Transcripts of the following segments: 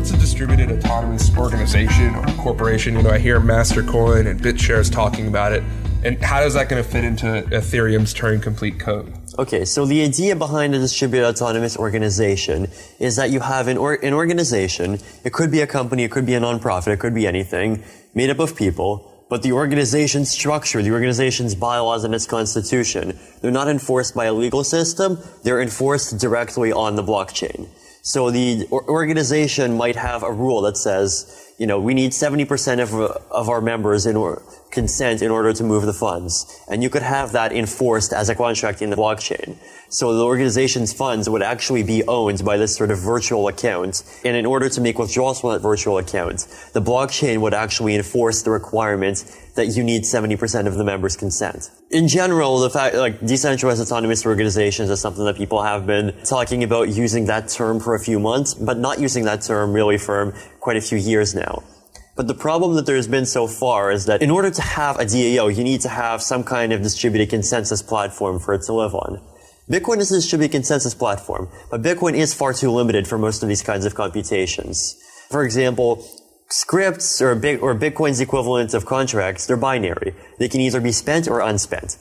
What's a distributed autonomous organization or corporation? I hear Mastercoin and BitShares talking about it. And how is that going to fit into Ethereum's Turing complete code? Okay, so the idea behind a distributed autonomous organization is that you have an organization. It could be a company, it could be a nonprofit, it could be anything, made up of people. But the organization's structure, the organization's bylaws and its constitution, they're not enforced by a legal system, they're enforced directly on the blockchain. So the organization might have a rule that says, we need 70% of our members consent in order to move the funds. And you could have that enforced as a contract in the blockchain. So the organization's funds would actually be owned by this sort of virtual account. And in order to make withdrawals from that virtual account, the blockchain would actually enforce the requirement that you need 70% of the members' consent. In general, the fact, decentralized autonomous organizations is something that people have been talking about using that term for a few months, but not using that term really for quite a few years now. But the problem that there's been so far is that in order to have a DAO, you need to have some kind of distributed consensus platform for it to live on. Bitcoin is a distributed consensus platform, but Bitcoin is far too limited for most of these kinds of computations. For example, scripts or Bitcoin's equivalent of contracts, they're binary. They can either be spent or unspent.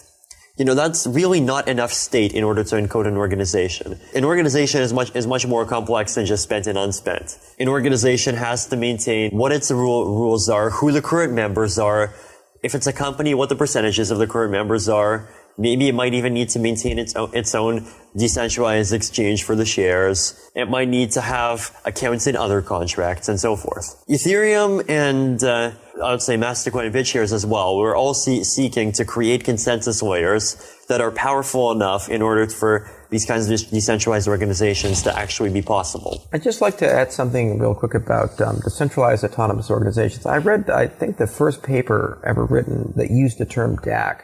That's really not enough state in order to encode an organization. An organization is much more complex than just spent and unspent. An organization has to maintain what its rules are, who the current members are. If it's a company, what the percentages of the current members are. Maybe it might even need to maintain its own decentralized exchange for the shares. It might need to have accounts in other contracts and so forth. Ethereum and I would say Mastercoin and BitShares as well, we're all seeking to create consensus layers that are powerful enough in order for these kinds of decentralized organizations to actually be possible. I'd just like to add something real quick about decentralized autonomous organizations. I read, I think, the first paper ever written that used the term DAC.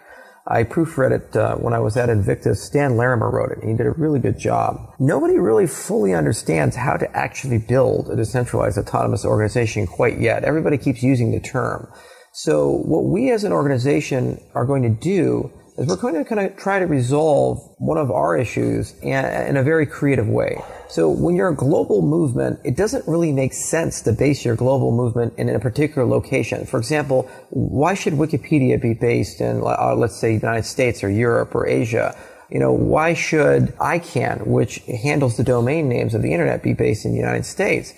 I proofread it when I was at Invictus. Stan Larimer wrote it, and he did a really good job. Nobody really fully understands how to actually build a decentralized autonomous organization quite yet. Everybody keeps using the term. So what we as an organization are going to do is we're going to kind of try to resolve one of our issues in a very creative way. So when you're a global movement, it doesn't really make sense to base your global movement in a particular location. For example, why should Wikipedia be based in, let's say, the United States or Europe or Asia? Why should ICANN, which handles the domain names of the internet, be based in the United States?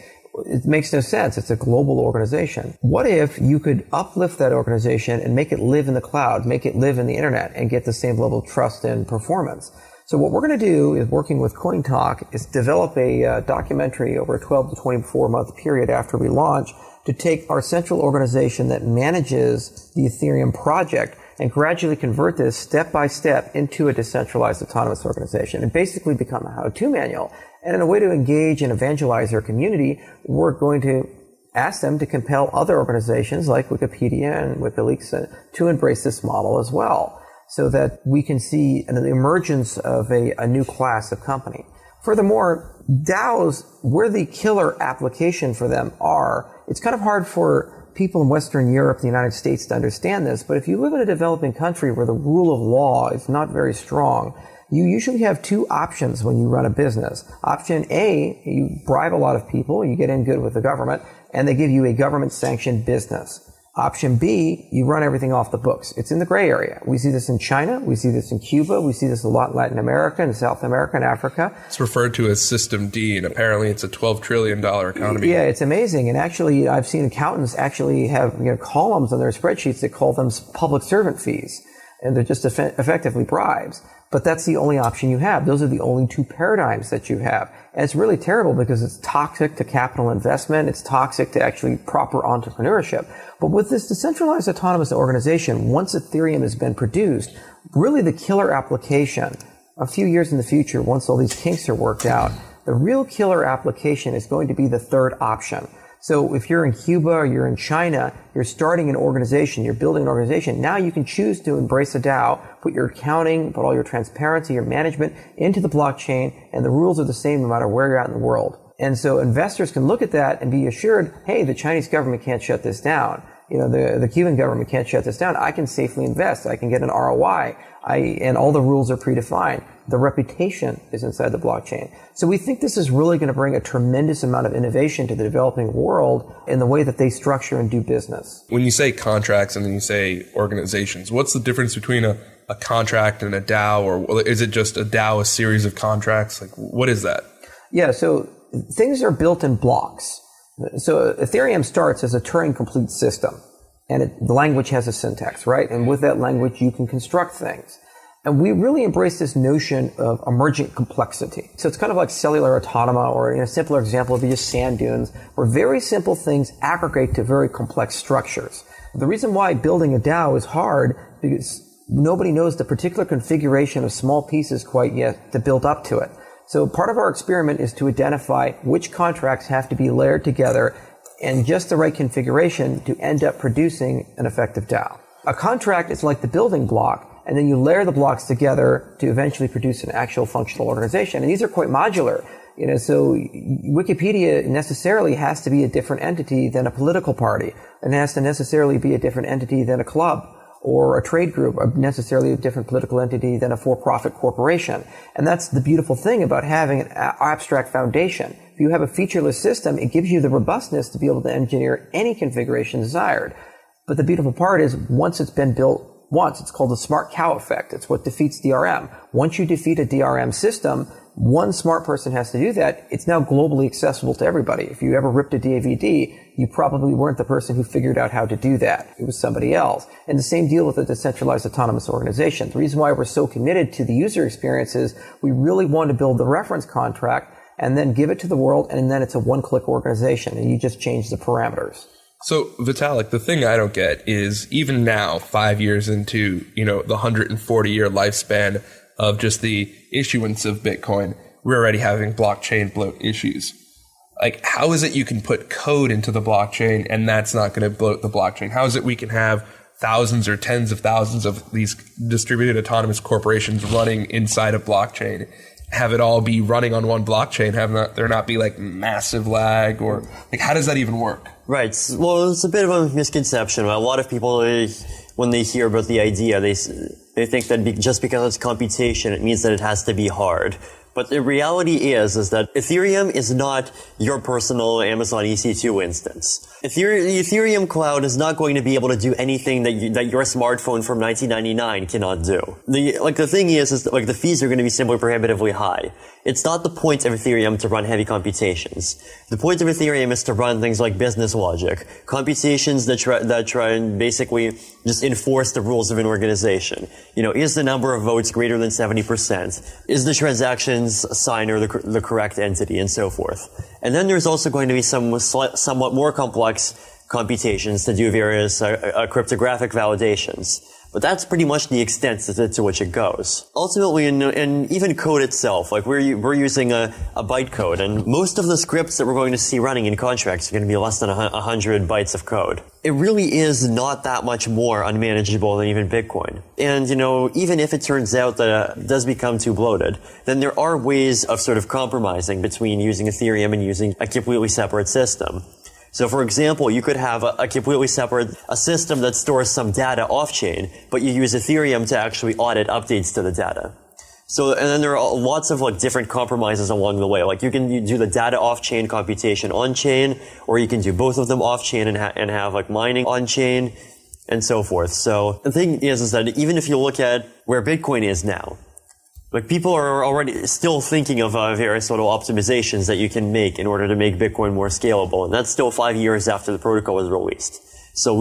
It makes no sense. It's a global organization. What if you could uplift that organization and make it live in the cloud, make it live in the internet, and get the same level of trust and performance? So what we're going to do is, working with CoinTalk, is develop a documentary over a 12 to 24 month period after we launch to take our central organization that manages the Ethereum project and gradually convert this step by step into a decentralized autonomous organization and basically become a how-to manual. And in a way to engage and evangelize their community, we're going to ask them to compel other organizations like Wikipedia and WikiLeaks to embrace this model as well, so that we can see an emergence of a new class of company. Furthermore, DAOs, where the killer application for them are, it's kind of hard for people in Western Europe, the United States, to understand this, but if you live in a developing country where the rule of law is not very strong, you usually have two options when you run a business. Option A, you bribe a lot of people, you get in good with the government, and they give you a government-sanctioned business. Option B, you run everything off the books. It's in the gray area. We see this in China, we see this in Cuba, we see this a lot in Latin America and South America and Africa. It's referred to as System D, and apparently it's a $12 trillion economy. Yeah, it's amazing. And actually, I've seen accountants actually have columns on their spreadsheets that call them public servant fees. And they're just effectively bribes. But that's the only option you have. Those are the only two paradigms that you have. And it's really terrible because it's toxic to capital investment. It's toxic to actually proper entrepreneurship. But with this decentralized autonomous organization, once Ethereum has been produced, really the killer application, a few years in the future, once all these kinks are worked out, the real killer application is going to be the third option. So if you're in Cuba or you're in China, you're starting an organization, you're building an organization. Now you can choose to embrace a DAO, put your accounting, put all your transparency, your management into the blockchain, and the rules are the same no matter where you're at in the world. And so investors can look at that and be assured, hey, the Chinese government can't shut this down. The Cuban government can't shut this down. I can safely invest. I can get an ROI. And all the rules are predefined. The reputation is inside the blockchain. So we think this is really going to bring a tremendous amount of innovation to the developing world in the way that they structure and do business. When you say contracts and then you say organizations, what's the difference between a contract and a DAO? Or is it just a DAO, a series of contracts? Like, what is that? Yeah, so things are built in blocks. So Ethereum starts as a Turing-complete system. And the language has a syntax, right? And with that language, you can construct things. And we really embrace this notion of emergent complexity. So it's kind of like cellular autonoma, or in a simpler example would be just sand dunes, where very simple things aggregate to very complex structures. The reason why building a DAO is hard, because nobody knows the particular configuration of small pieces quite yet to build up to it. So part of our experiment is to identify which contracts have to be layered together and just the right configuration to end up producing an effective DAO. A contract is like the building block, and then you layer the blocks together to eventually produce an actual functional organization. And these are quite modular. So Wikipedia necessarily has to be a different entity than a political party, and has to necessarily be a different entity than a club, or a trade group, necessarily a different political entity than a for-profit corporation. And that's the beautiful thing about having an abstract foundation. If you have a featureless system, it gives you the robustness to be able to engineer any configuration desired. But the beautiful part is, once it's been built once, it's called the smart cow effect. It's what defeats DRM. Once you defeat a DRM system, one smart person has to do that. It's now globally accessible to everybody. If you ever ripped a DVD, you probably weren't the person who figured out how to do that. It was somebody else. And the same deal with a decentralized autonomous organization. The reason why we're so committed to the user experience is we really want to build the reference contract and then give it to the world, and then it's a one-click organization, and you just change the parameters. So, Vitalik, the thing I don't get is, even now, 5 years into, the 140-year lifespan of just the issuance of Bitcoin, we're already having blockchain bloat issues. Like, how is it you can put code into the blockchain and that's not going to bloat the blockchain? How is it we can have thousands or tens of thousands of these distributed autonomous corporations running inside a blockchain, have it all be running on one blockchain, there not be like massive lag, or like, how does that even work? Right. Well, it's a bit of a misconception. A lot of people, when they hear about the idea, they think that just because it's computation, it means that it has to be hard. But the reality is that Ethereum is not your personal Amazon EC2 instance. The Ethereum cloud is not going to be able to do anything that your smartphone from 1999 cannot do. The thing is that the fees are going to be simply prohibitively high. It's not the point of Ethereum to run heavy computations. The point of Ethereum is to run things like business logic, computations that try and basically just enforce the rules of an organization. Is the number of votes greater than 70%? Is the transactions signer the correct entity, and so forth. And then there's also going to be some somewhat more complex computations to do various cryptographic validations. But that's pretty much the extent to which it goes. Ultimately, and even code itself, like we're using a bytecode, and most of the scripts that we're going to see running in contracts are going to be less than 100 bytes of code. It really is not that much more unmanageable than even Bitcoin. And, even if it turns out that it does become too bloated, then there are ways of sort of compromising between using Ethereum and using a completely separate system. So, for example, you could have a completely separate system that stores some data off-chain, but you use Ethereum to actually audit updates to the data. So, and then there are lots of different compromises along the way. Like you do the data off-chain computation on-chain, or you can do both of them off-chain and have mining on-chain, and so forth. So the thing is that even if you look at where Bitcoin is now, people are already still thinking of various sort of optimizations that you can make in order to make Bitcoin more scalable. And that's still 5 years after the protocol was released. So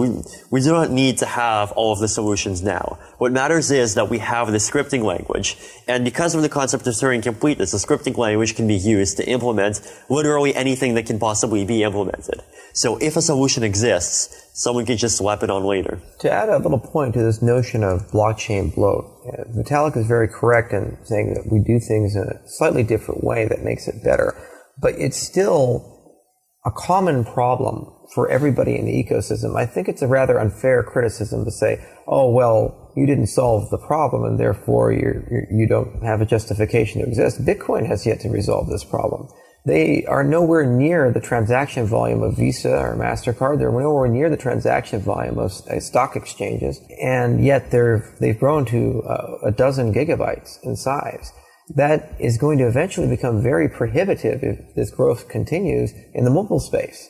we do not need to have all of the solutions now. What matters is that we have the scripting language. And because of the concept of Turing completeness, the scripting language can be used to implement literally anything that can possibly be implemented. So if a solution exists, someone can just slap it on later. To add a little point to this notion of blockchain bloat, Vitalik is very correct in saying that we do things in a slightly different way that makes it better. But it's still a common problem for everybody in the ecosystem. I think it's a rather unfair criticism to say, oh, well, you didn't solve the problem and therefore you don't have a justification to exist. Bitcoin has yet to resolve this problem. They are nowhere near the transaction volume of Visa or MasterCard. They're nowhere near the transaction volume of stock exchanges. And yet they've grown to a dozen gigabytes in size. That is going to eventually become very prohibitive if this growth continues in the mobile space.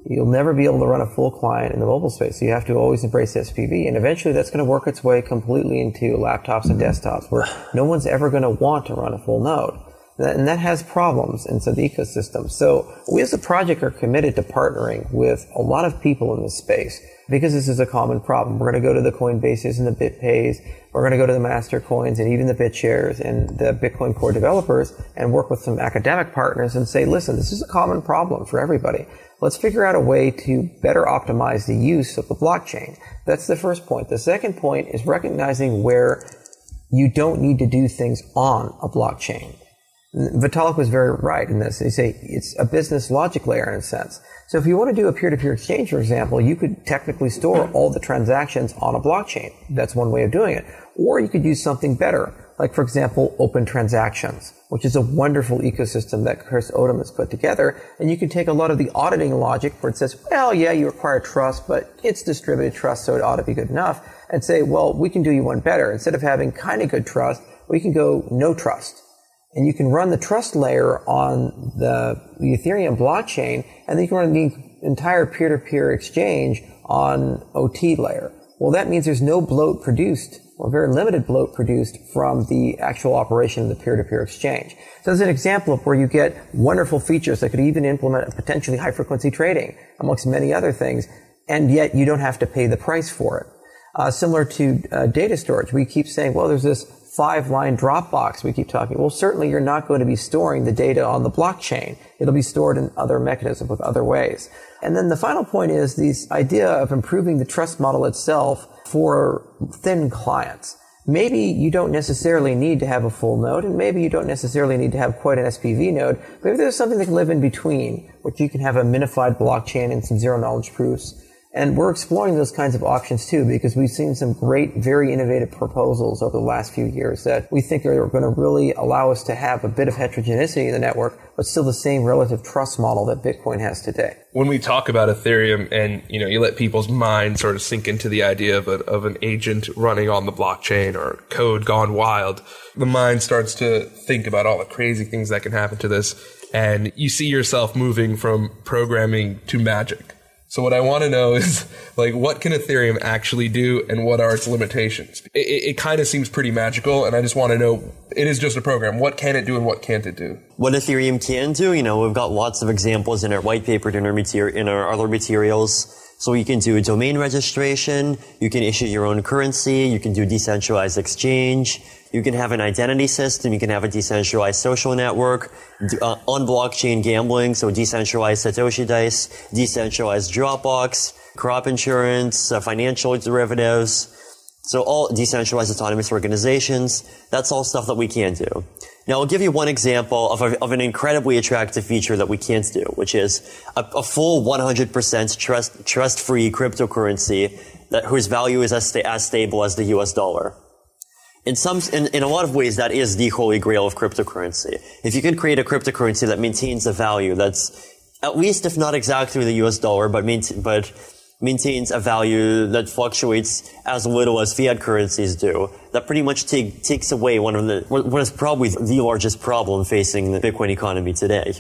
You'll never be able to run a full client in the mobile space. So you have to always embrace SPV. And eventually that's going to work its way completely into laptops and desktops where no one's ever going to want to run a full node. And that has problems inside the ecosystem. So we as a project are committed to partnering with a lot of people in this space because this is a common problem. We're going to go to the Coinbases and the BitPays. We're going to go to the Mastercoins and even the BitShares and the Bitcoin Core developers and work with some academic partners and say, listen, this is a common problem for everybody. Let's figure out a way to better optimize the use of the blockchain. That's the first point. The second point is recognizing where you don't need to do things on a blockchain. Vitalik was very right in this. They say it's a business logic layer in a sense. So if you want to do a peer-to-peer exchange, for example, you could technically store all the transactions on a blockchain. That's one way of doing it. Or you could use something better, like, for example, open transactions, which is a wonderful ecosystem that Chris Odom has put together. And you can take a lot of the auditing logic where it says, well, yeah, you require trust, but it's distributed trust, so it ought to be good enough, and say, well, we can do you one better. Instead of having kind of good trust, we can go no trust. And you can run the trust layer on the Ethereum blockchain, and then you can run the entire peer-to-peer exchange on OT layer. Well, that means there's no bloat produced, or very limited bloat produced from the actual operation of the peer-to-peer exchange. So as an example of where you get wonderful features that could even implement potentially high-frequency trading, amongst many other things, and yet you don't have to pay the price for it. Similar to data storage, we keep saying, well, there's this 5-line Dropbox we keep talking. Well, certainly you're not going to be storing the data on the blockchain. It'll be stored in other mechanisms with other ways. And then the final point is this idea of improving the trust model itself for thin clients. Maybe you don't necessarily need to have a full node, and maybe you don't necessarily need to have quite an SPV node. Maybe there's something that can live in between, which you can have a minified blockchain and some zero-knowledge proofs. And we're exploring those kinds of options too, because we've seen some great, very innovative proposals over the last few years that we think are going to really allow us to have a bit of heterogeneity in the network, but still the same relative trust model that Bitcoin has today. When we talk about Ethereum and, you let people's minds sort of sink into the idea of an agent running on the blockchain or code gone wild, the mind starts to think about all the crazy things that can happen to this. And you see yourself moving from programming to magic. So what I want to know is, what can Ethereum actually do and what are its limitations? It kind of seems pretty magical, and I just want to know, it is just a program. What can it do and what can't it do? What Ethereum can do, we've got lots of examples in our white paper, in our other materials. So you can do domain registration, you can issue your own currency, you can do decentralized exchange, you can have an identity system, you can have a decentralized social network, on blockchain gambling, so decentralized Satoshi Dice, decentralized Dropbox, crop insurance, financial derivatives, so all decentralized autonomous organizations. That's all stuff that we can do. Now, I'll give you one example of an incredibly attractive feature that we can't do, which is a full 100% trust-free cryptocurrency whose value is as stable as the US dollar. In a lot of ways, that is the holy grail of cryptocurrency. If you can create a cryptocurrency that maintains a value that's at least, if not exactly the US dollar, but maintains a value that fluctuates as little as fiat currencies do, that pretty much takes away what is probably the largest problem facing the Bitcoin economy today.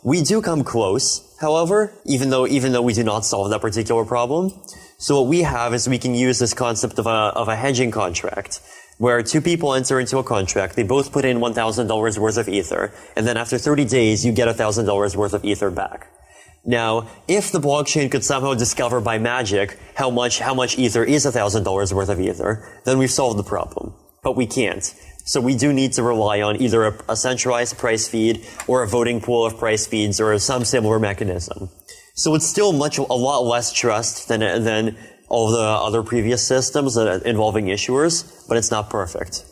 We do come close, however, even though we do not solve that particular problem. So what we have is we can use this concept of a hedging contract, where two people enter into a contract, they both put in $1,000 worth of Ether, and then after 30 days, you get $1,000 worth of Ether back. Now, if the blockchain could somehow discover by magic how much Ether is $1,000 worth of Ether, then we've solved the problem. But we can't. So we do need to rely on either a centralized price feed or a voting pool of price feeds or some similar mechanism. So it's still a lot less trust than all the other previous systems involving issuers, but it's not perfect.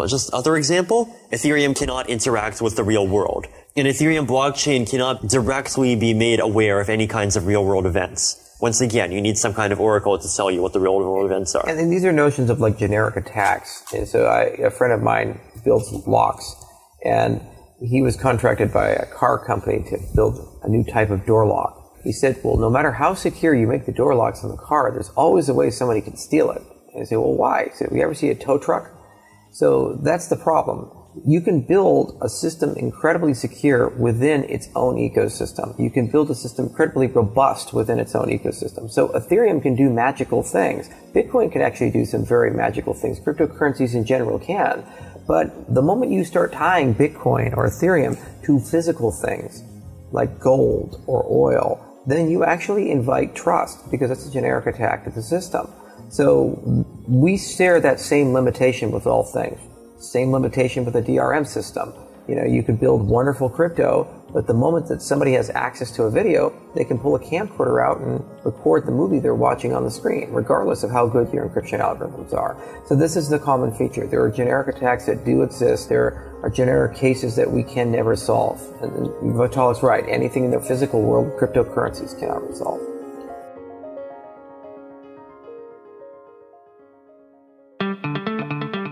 Just other example, Ethereum cannot interact with the real world. An Ethereum blockchain cannot directly be made aware of any kinds of real world events. Once again, you need some kind of oracle to tell you what the real world events are. And these are notions of generic attacks. And so a friend of mine builds locks, and he was contracted by a car company to build a new type of door lock. He said, well, no matter how secure you make the door locks on the car, there's always a way somebody can steal it. And I said, well, why? He said, you ever see a tow truck? So that's the problem. You can build a system incredibly secure within its own ecosystem. You can build a system incredibly robust within its own ecosystem. So Ethereum can do magical things. Bitcoin can actually do some very magical things. Cryptocurrencies in general can. But the moment you start tying Bitcoin or Ethereum to physical things, like gold or oil, then you actually invite trust, because that's a generic attack to the system. So we share that same limitation with all things. Same limitation with the DRM system. You know, you could build wonderful crypto, but the moment that somebody has access to a video, they can pull a camcorder out and record the movie they're watching on the screen, regardless of how good your encryption algorithms are. So this is the common feature. There are generic attacks that do exist. There are generic cases that we can never solve. And Vitalik's right. Anything in the physical world, cryptocurrencies cannot resolve.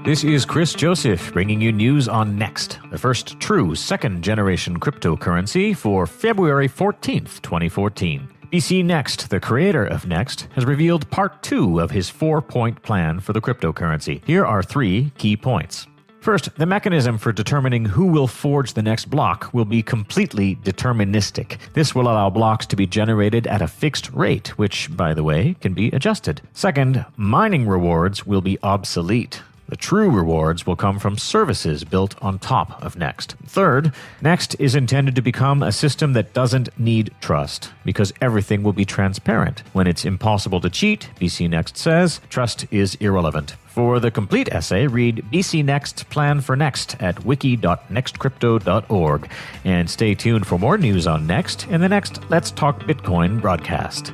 This is Chris Joseph bringing you news on Next, the first true second-generation cryptocurrency for February 14th, 2014. BC Next, the creator of Next, has revealed part 2 of his 4-point plan for the cryptocurrency. Here are 3 key points. First, the mechanism for determining who will forge the next block will be completely deterministic. This will allow blocks to be generated at a fixed rate, which, by the way, can be adjusted. Second, mining rewards will be obsolete. The true rewards will come from services built on top of Next. Third, Next is intended to become a system that doesn't need trust, because everything will be transparent. When it's impossible to cheat, BC Next says, trust is irrelevant. For the complete essay, read BC Next's Plan for Next at wiki.nextcrypto.org. And stay tuned for more news on Next in the next Let's Talk Bitcoin broadcast.